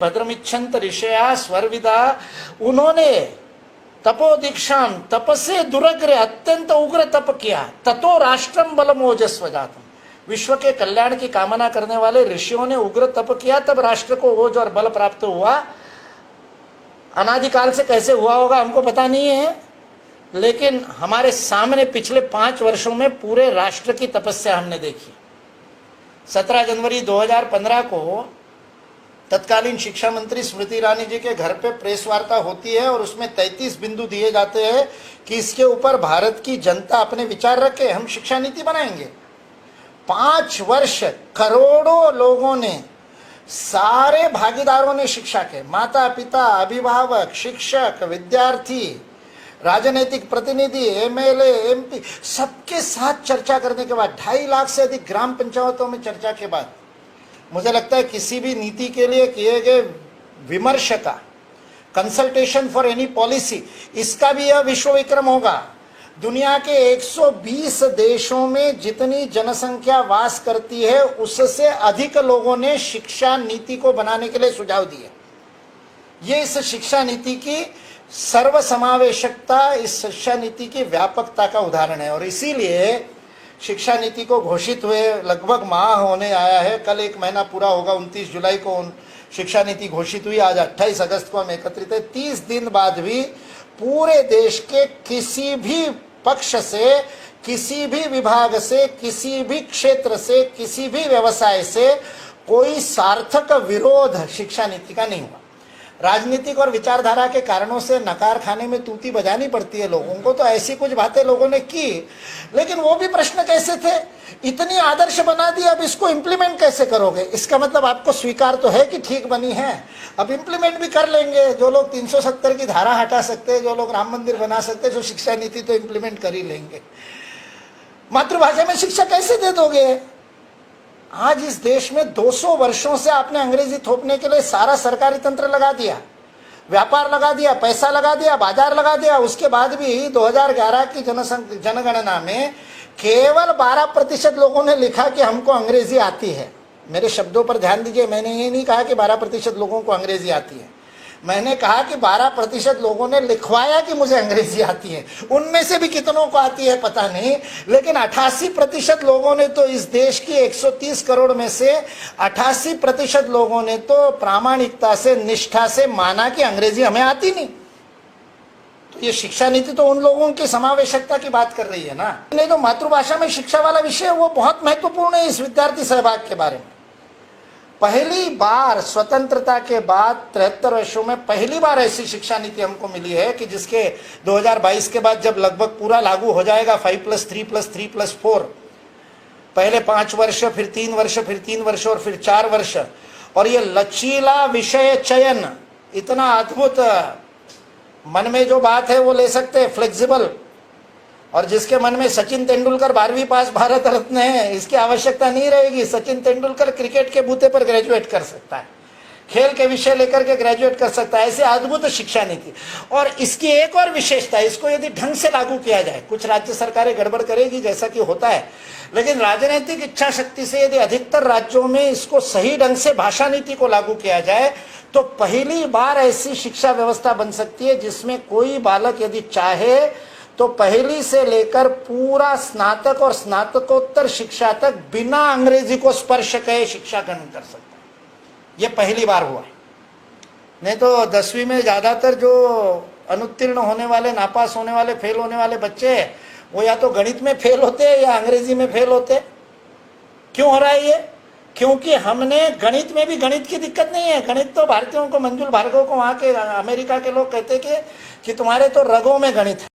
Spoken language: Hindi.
भद्रमिच्छन्त ऋषया स्वर्विदा, उन्होंने तपो दीक्षाम तप से दुरग्र अत्यंत उग्र तप किया। ततो राष्ट्रम बलम ओजस्व जातम, विश्व के कल्याण की कामना करने वाले ऋषियों ने उग्र तप किया, तब राष्ट्र को ओज और बल प्राप्त हुआ। अनादिकाल से कैसे हुआ होगा हमको पता नहीं है, लेकिन हमारे सामने पिछले 5 वर्षों में पूरे राष्ट्र की तपस्या हमने देखी। 17 जनवरी 2015 को तत्कालीन शिक्षा मंत्री स्मृति ईरानी जी के घर पे प्रेस वार्ता होती है और उसमें 33 बिंदु दिए जाते हैं कि इसके ऊपर भारत की जनता अपने विचार रखे, हम शिक्षा नीति बनाएंगे। 5 वर्ष करोड़ों लोगों ने, सारे भागीदारों ने शिक्षा के, माता पिता, अभिभावक, शिक्षक, विद्यार्थी, राजनीतिक प्रतिनिधि, एमएलए, एमपी, सबके साथ चर्चा करने के बाद 2.5 लाख से अधिक ग्राम पंचायतों में चर्चा के बाद मुझे लगता है किसी भी नीति के लिए किए गए विमर्श का, कंसल्टेशन फॉर एनी पॉलिसी, इसका भी यह विश्व विक्रम होगा। दुनिया के 120 देशों में जितनी जनसंख्या वास करती है उससे अधिक लोगों ने शिक्षा नीति को बनाने के लिए सुझाव दिए। ये इस शिक्षा नीति की सर्वसमावेशकता, इस शिक्षा नीति की व्यापकता का उदाहरण है। और इसीलिए शिक्षा नीति को घोषित हुए लगभग माह होने आया है। कल 1 महीना पूरा होगा। 29 जुलाई को शिक्षा नीति घोषित हुई, आज 28 अगस्त को हम एकत्रित है। 30 दिन बाद भी पूरे देश के किसी भी पक्ष से, किसी भी विभाग से, किसी भी क्षेत्र से, किसी भी व्यवसाय से कोई सार्थक विरोध शिक्षा नीति का नहीं हुआ। राजनीतिक और विचारधारा के कारणों से नकार खाने में तूती बजानी पड़ती है लोगों को, तो ऐसी कुछ बातें लोगों ने की, लेकिन वो भी प्रश्न कैसे थे, इतनी आदर्श बना दी, अब इसको इम्प्लीमेंट कैसे करोगे? इसका मतलब आपको स्वीकार तो है कि ठीक बनी है, अब इम्प्लीमेंट भी कर लेंगे। जो लोग 370 की धारा हटा सकते हैं, जो लोग राम मंदिर बना सकते हैं, जो शिक्षा नीति तो इम्प्लीमेंट कर ही लेंगे। मातृभाषा में शिक्षा कैसे दे दोगे? आज इस देश में 200 वर्षों से आपने अंग्रेजी थोपने के लिए सारा सरकारी तंत्र लगा दिया, व्यापार लगा दिया, पैसा लगा दिया, बाजार लगा दिया। उसके बाद भी 2011 की जनगणना में केवल 12% लोगों ने लिखा कि हमको अंग्रेजी आती है। मेरे शब्दों पर ध्यान दीजिए, मैंने ये नहीं कहा कि 12% लोगों को अंग्रेजी आती है, मैंने कहा कि 12% लोगों ने लिखवाया कि मुझे अंग्रेजी आती है। उनमें से भी कितनों को आती है पता नहीं, लेकिन 88% लोगों ने तो, इस देश की 130 करोड़ में से 88% लोगों ने तो प्रामाणिकता से, निष्ठा से माना कि अंग्रेजी हमें आती नहीं। तो ये शिक्षा नीति तो उन लोगों की समावेशकता की बात कर रही है ना। नहीं तो मातृभाषा में शिक्षा वाला विषय वो बहुत महत्वपूर्ण है इस विद्यार्थी सहभाग के बारे में। पहली बार स्वतंत्रता के बाद 73 वर्षों में पहली बार ऐसी शिक्षा नीति हमको मिली है कि जिसके 2022 के बाद जब लगभग पूरा लागू हो जाएगा, 5+3+3+4, पहले 5 वर्ष, फिर 3 वर्ष, फिर 3 वर्ष और फिर 4 वर्ष, और ये लचीला विषय चयन, इतना अद्भुत, मन में जो बात है वो ले सकते हैं, फ्लेक्सिबल। और जिसके मन में सचिन तेंदुलकर 12वीं पास भारत रत्न है, इसकी आवश्यकता नहीं रहेगी। सचिन तेंदुलकर क्रिकेट के बूते पर ग्रेजुएट कर सकता है, खेल के विषय लेकर के ग्रेजुएट कर सकता है। ऐसे अद्भुत शिक्षा नीति। और इसकी एक और विशेषता, इसको यदि ढंग से लागू किया जाए, कुछ राज्य सरकारें गड़बड़ करेगी जैसा कि होता है, लेकिन राजनीतिक इच्छा शक्ति से यदि अधिकतर राज्यों में इसको सही ढंग से भाषा नीति को लागू किया जाए तो पहली बार ऐसी शिक्षा व्यवस्था बन सकती है जिसमें कोई बालक यदि चाहे तो पहली से लेकर पूरा स्नातक और स्नातकोत्तर शिक्षा तक बिना अंग्रेजी को स्पर्श किए शिक्षा ग्रहण कर सकता है। यह पहली बार हुआ है। नहीं तो 10वीं में ज्यादातर जो अनुत्तीर्ण होने वाले, नापास होने वाले, फेल होने वाले बच्चे हैं, वो या तो गणित में फेल होते हैं या अंग्रेजी में फेल होते हैं। क्यों हो रहा है ये? क्योंकि हमने गणित में भी, गणित की दिक्कत नहीं है, गणित तो भारतीयों को, मंजुल भार्गव को, वहां के अमेरिका के लोग कहते कि तुम्हारे तो रगों में गणित है।